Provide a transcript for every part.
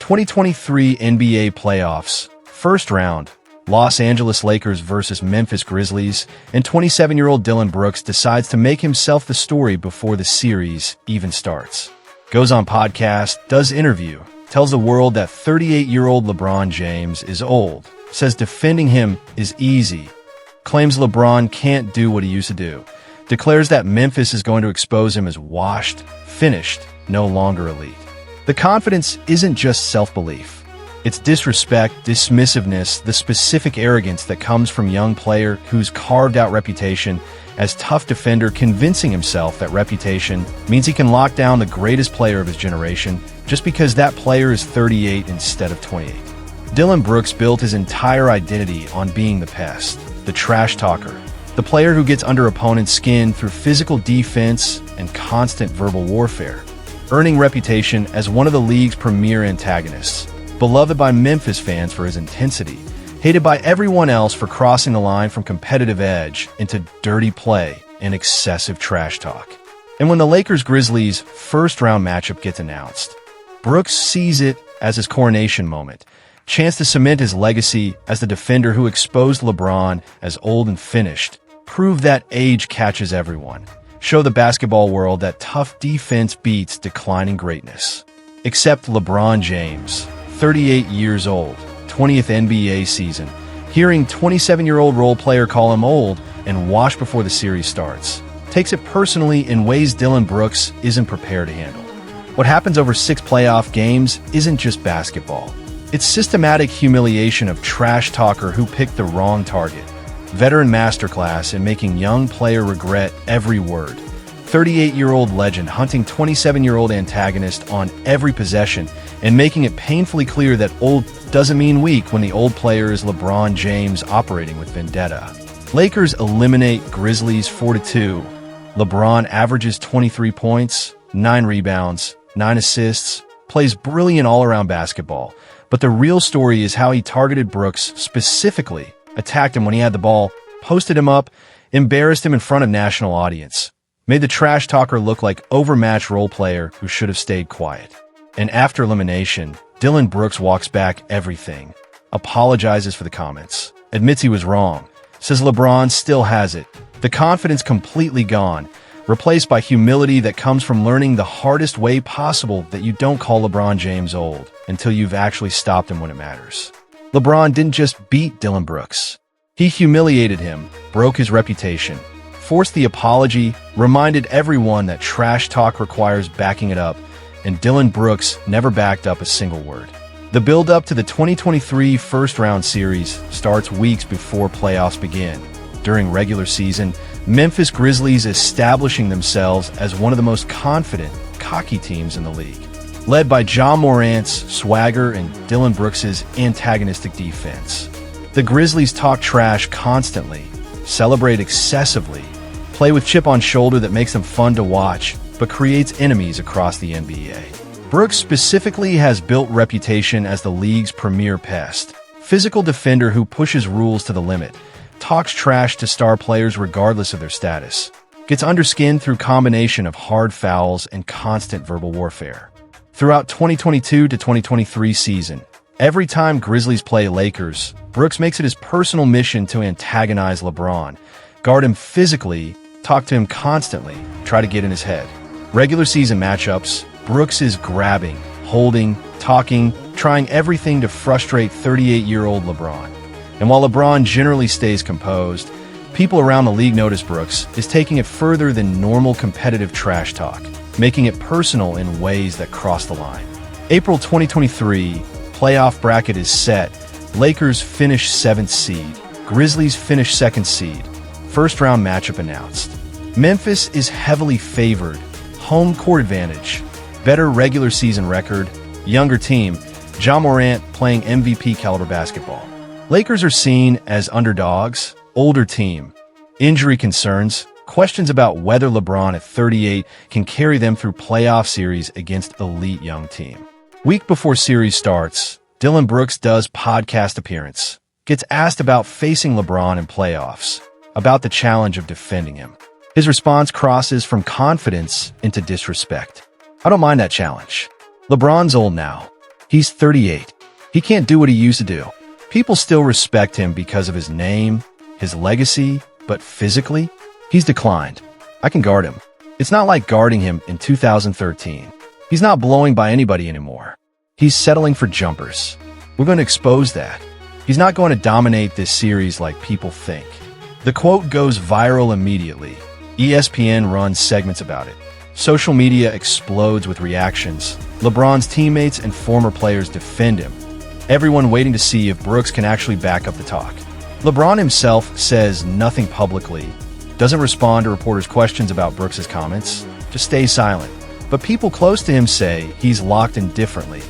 2023 NBA Playoffs, First Round, Los Angeles Lakers versus Memphis Grizzlies, and 27-year-old Dillon Brooks decides to make himself the story before the series even starts. Goes on podcast, does interview, tells the world that 38-year-old LeBron James is old, says defending him is easy, claims LeBron can't do what he used to do, declares that Memphis is going to expose him as washed, finished, no longer elite. The confidence isn't just self-belief. It's disrespect, dismissiveness, the specific arrogance that comes from a young player who's carved out reputation as tough defender, convincing himself that reputation means he can lock down the greatest player of his generation just because that player is 38 instead of 28. Dillon Brooks built his entire identity on being the pest, the trash talker, the player who gets under opponents' skin through physical defense and constant verbal warfare, earning reputation as one of the league's premier antagonists, beloved by Memphis fans for his intensity, hated by everyone else for crossing the line from competitive edge into dirty play and excessive trash talk. And when the Lakers-Grizzlies first-round matchup gets announced, Brooks sees it as his coronation moment, chance to cement his legacy as the defender who exposed LeBron as old and finished, prove that age catches everyone, show the basketball world that tough defense beats declining greatness. Except LeBron James, 38 years old, 20th NBA season, hearing 27-year-old role player call him old and washed before the series starts, takes it personally in ways Dillon Brooks isn't prepared to handle. What happens over 6 playoff games isn't just basketball. It's systematic humiliation of trash talker who picked the wrong target. Veteran masterclass in making young player regret every word. 38-year-old legend hunting 27-year-old antagonist on every possession and making it painfully clear that old doesn't mean weak when the old player is LeBron James operating with vendetta. Lakers eliminate Grizzlies 4-2. LeBron averages 23 points, 9 rebounds, 9 assists, plays brilliant all-around basketball. But the real story is how he targeted Brooks specifically, attacked him when he had the ball, posted him up, embarrassed him in front of national audience, made the trash talker look like overmatched role player who should have stayed quiet. And after elimination, Dillon Brooks walks back everything, apologizes for the comments, admits he was wrong, says LeBron still has it, the confidence completely gone, replaced by humility that comes from learning the hardest way possible that you don't call LeBron James old until you've actually stopped him when it matters. LeBron didn't just beat Dillon Brooks. He humiliated him, broke his reputation, forced the apology, reminded everyone that trash talk requires backing it up, and Dillon Brooks never backed up a single word. The build-up to the 2023 first-round series starts weeks before playoffs begin. During regular season, Memphis Grizzlies establishing themselves as one of the most confident, cocky teams in the league, led by Ja Morant's swagger and Dillon Brooks' antagonistic defense. The Grizzlies talk trash constantly, celebrate excessively, play with chip on shoulder that makes them fun to watch, but creates enemies across the NBA. Brooks specifically has built reputation as the league's premier pest, physical defender who pushes rules to the limit, talks trash to star players regardless of their status, gets under skin through combination of hard fouls and constant verbal warfare. Throughout 2022 to 2023 season, every time Grizzlies play Lakers, Brooks makes it his personal mission to antagonize LeBron, guard him physically, talk to him constantly, try to get in his head. Regular season matchups, Brooks is grabbing, holding, talking, trying everything to frustrate 38-year-old LeBron. And while LeBron generally stays composed, people around the league notice Brooks is taking it further than normal competitive trash talk, making it personal in ways that cross the line. April 2023, playoff bracket is set. Lakers finish 7th seed. Grizzlies finish 2nd seed. First round matchup announced. Memphis is heavily favored. Home court advantage. Better regular season record. Younger team. Ja Morant playing MVP caliber basketball. Lakers are seen as underdogs. Older team. Injury concerns. Questions about whether LeBron at 38 can carry them through playoff series against elite young team. Week before series starts, Dillon Brooks does podcast appearance, gets asked about facing LeBron in playoffs, about the challenge of defending him. His response crosses from confidence into disrespect. I don't mind that challenge. LeBron's old now. He's 38. He can't do what he used to do. People still respect him because of his name, his legacy, but physically, he's declined. I can guard him. It's not like guarding him in 2013. He's not blowing by anybody anymore. He's settling for jumpers. We're going to expose that. He's not going to dominate this series like people think. The quote goes viral immediately. ESPN runs segments about it. Social media explodes with reactions. LeBron's teammates and former players defend him. Everyone waiting to see if Brooks can actually back up the talk. LeBron himself says nothing publicly, doesn't respond to reporters' questions about Brooks' comments, just stays silent. But people close to him say he's locked in differently,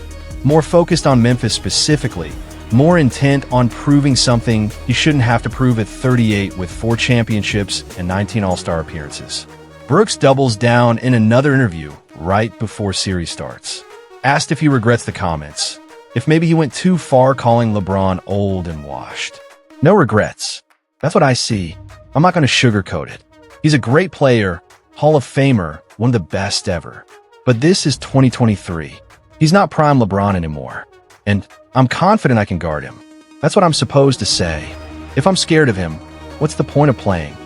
more focused on Memphis specifically, more intent on proving something he shouldn't have to prove at 38 with 4 championships and 19 All-Star appearances. Brooks doubles down in another interview right before series starts. Asked if he regrets the comments, if maybe he went too far calling LeBron old and washed. No regrets. That's what I see. I'm not going to sugarcoat it. He's a great player, Hall of Famer, one of the best ever. But this is 2023. He's not prime LeBron anymore. And I'm confident I can guard him. That's what I'm supposed to say. If I'm scared of him, what's the point of playing?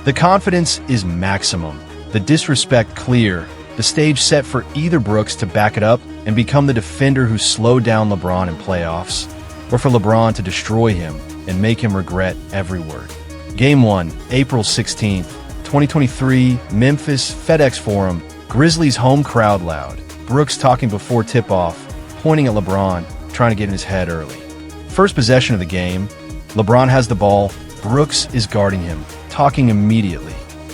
The confidence is maximum, the disrespect clear, the stage set for either Brooks to back it up and become the defender who slowed down LeBron in playoffs, or for LeBron to destroy him and make him regret every word. Game 1, April 16th, 2023, Memphis, FedEx Forum, Grizzlies home crowd loud. Brooks talking before tip-off, pointing at LeBron, trying to get in his head early. First possession of the game, LeBron has the ball, Brooks is guarding him, talking immediately.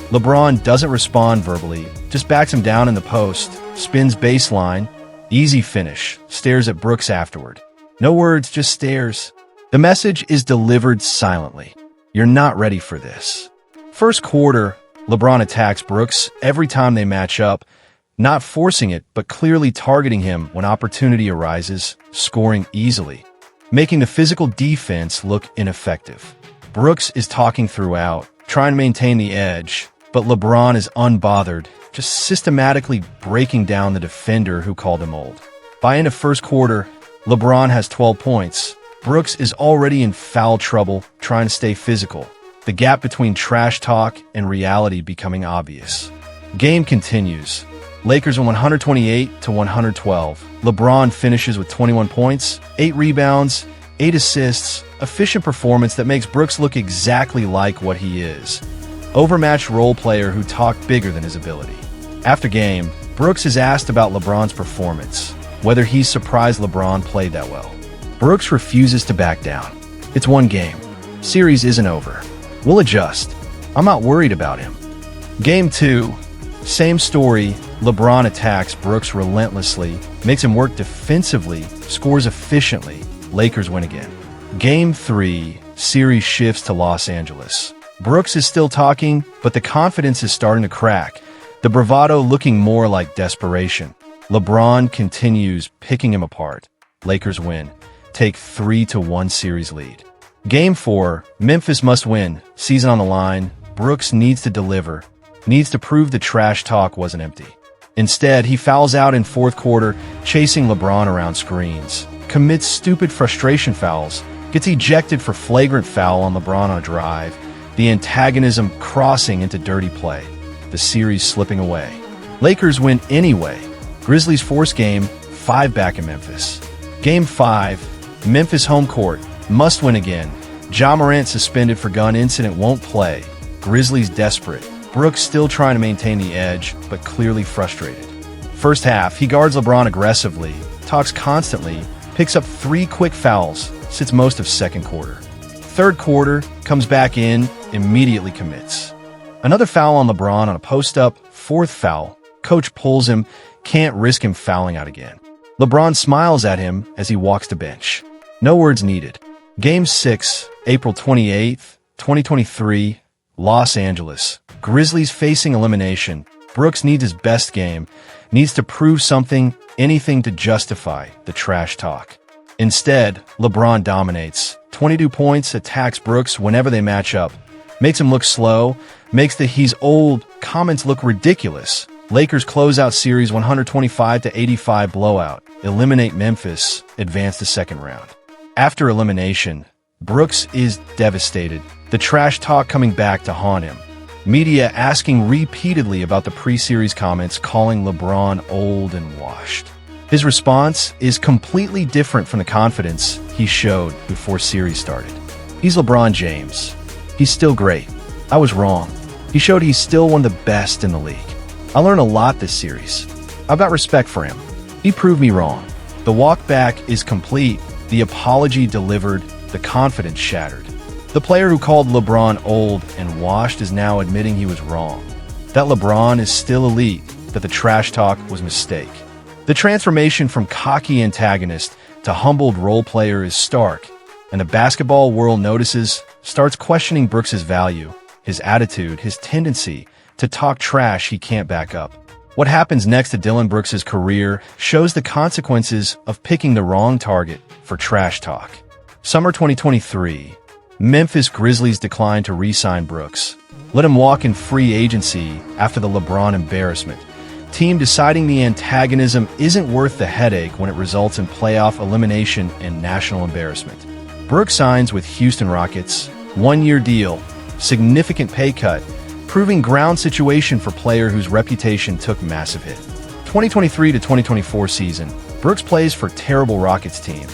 LeBron doesn't respond verbally, just backs him down in the post, spins baseline, easy finish, stares at Brooks afterward. No words, just stares. The message is delivered silently. You're not ready for this. First quarter, LeBron attacks Brooks every time they match up, not forcing it, but clearly targeting him when opportunity arises, scoring easily, making the physical defense look ineffective. Brooks is talking throughout, trying to maintain the edge, but LeBron is unbothered, just systematically breaking down the defender who called him old. By end of first quarter, LeBron has 12 points. Brooks is already in foul trouble, trying to stay physical, the gap between trash talk and reality becoming obvious. Game continues. Lakers win 128-112. LeBron finishes with 21 points, 8 rebounds, 8 assists, efficient performance that makes Brooks look exactly like what he is. Overmatched role player who talked bigger than his ability. After game, Brooks is asked about LeBron's performance, whether he's surprised LeBron played that well. Brooks refuses to back down. It's one game. Series isn't over. We'll adjust. I'm not worried about him. Game 2. Same story. LeBron attacks Brooks relentlessly, makes him work defensively, scores efficiently. Lakers win again. Game 3. Series shifts to Los Angeles. Brooks is still talking, but the confidence is starting to crack, the bravado looking more like desperation. LeBron continues picking him apart. Lakers win, take 3-1 series lead. Game 4, Memphis must win, season on the line. Brooks needs to deliver, needs to prove the trash talk wasn't empty. Instead, he fouls out in fourth quarter, chasing LeBron around screens, commits stupid frustration fouls, gets ejected for flagrant foul on LeBron on a drive, the antagonism crossing into dirty play, the series slipping away. Lakers win anyway. Grizzlies force game 5 back in Memphis. Game 5, Memphis home court, must win again. Ja Morant suspended for gun incident won't play. Grizzlies desperate. Brooks still trying to maintain the edge, but clearly frustrated. First half, he guards LeBron aggressively, talks constantly, picks up 3 quick fouls, sits most of second quarter. Third quarter, comes back in, immediately commits. Another foul on LeBron on a post-up, 4th foul. Coach pulls him, can't risk him fouling out again. LeBron smiles at him as he walks to bench. No words needed. Game 6, April 28th, 2023, Los Angeles. Grizzlies facing elimination. Brooks needs his best game, needs to prove something, anything to justify the trash talk. Instead, LeBron dominates. 22 points, attacks Brooks whenever they match up, makes him look slow, makes the "he's old" comments look ridiculous. Lakers close out series 125-85 blowout, eliminate Memphis, advance to second round. After elimination, Brooks is devastated, the trash talk coming back to haunt him. Media asking repeatedly about the pre-series comments calling LeBron old and washed. His response is completely different from the confidence he showed before series started. He's LeBron James. He's still great. I was wrong. He showed he's still one of the best in the league. I learned a lot this series. I've got respect for him. He proved me wrong. The walk back is complete, the apology delivered, the confidence shattered. The player who called LeBron old and washed is now admitting he was wrong. That LeBron is still elite, that the trash talk was a mistake. The transformation from cocky antagonist to humbled role player is stark, and the basketball world notices, starts questioning Brooks' value, his attitude, his tendency to talk trash he can't back up. What happens next to Dillon Brooks' career shows the consequences of picking the wrong target for trash talk. Summer 2023, Memphis Grizzlies declined to re-sign Brooks. Let him walk in free agency after the LeBron embarrassment. Team deciding the antagonism isn't worth the headache when it results in playoff elimination and national embarrassment. Brooks signs with Houston Rockets, one-year deal, significant pay cut, proving ground situation for player whose reputation took massive hit. 2023 to 2024 season, Brooks plays for terrible Rockets team.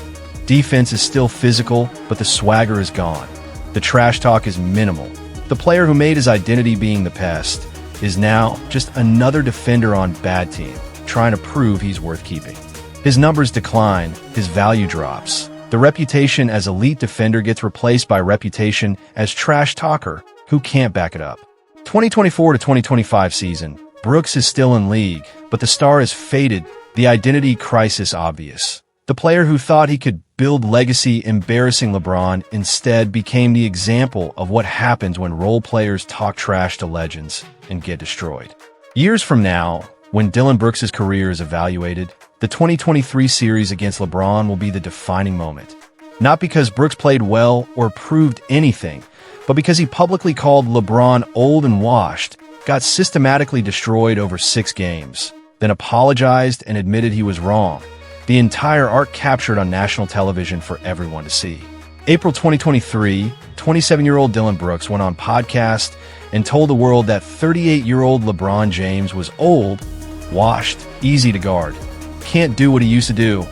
Defense is still physical, but the swagger is gone. The trash talk is minimal. The player who made his identity being the pest is now just another defender on bad team, trying to prove he's worth keeping. His numbers decline, his value drops. The reputation as elite defender gets replaced by reputation as trash talker who can't back it up. 2024 to 2025 season, Brooks is still in league, but the star is faded, the identity crisis obvious. The player who thought he could build legacy embarrassing LeBron instead became the example of what happens when role players talk trash to legends and get destroyed. Years from now, when Dillon Brooks' career is evaluated, the 2023 series against LeBron will be the defining moment. Not because Brooks played well or proved anything, but because he publicly called LeBron old and washed, got systematically destroyed over 6 games, then apologized and admitted he was wrong. The entire arc captured on national television for everyone to see. April 2023, 27-year-old Dillon Brooks went on podcast and told the world that 38-year-old LeBron James was old, washed, easy to guard, can't do what he used to do.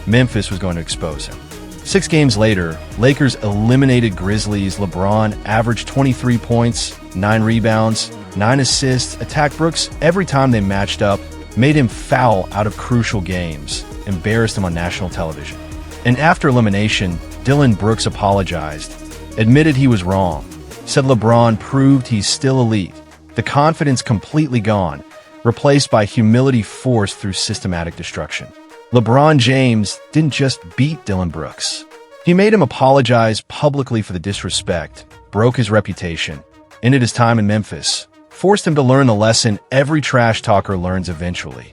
Memphis was going to expose him. 6 games later, Lakers eliminated Grizzlies. LeBron averaged 23 points, 9 rebounds, 9 assists, attacked Brooks every time they matched up, made him foul out of crucial games, embarrassed him on national television. And after elimination, Dillon Brooks apologized, admitted he was wrong, said LeBron proved he's still elite, the confidence completely gone, replaced by humility forced through systematic destruction. LeBron James didn't just beat Dillon Brooks. He made him apologize publicly for the disrespect, broke his reputation, ended his time in Memphis, forced him to learn the lesson every trash talker learns eventually.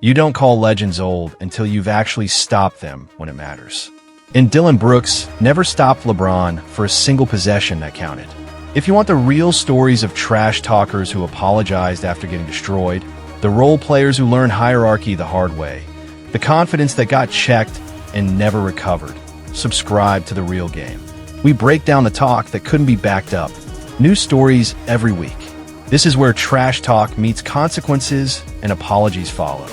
You don't call legends old until you've actually stopped them when it matters. And Dillon Brooks never stopped LeBron for a single possession that counted. If you want the real stories of trash talkers who apologized after getting destroyed, the role players who learned hierarchy the hard way, the confidence that got checked and never recovered, subscribe to The Real Game. We break down the talk that couldn't be backed up. New stories every week. This is where trash talk meets consequences and apologies follow.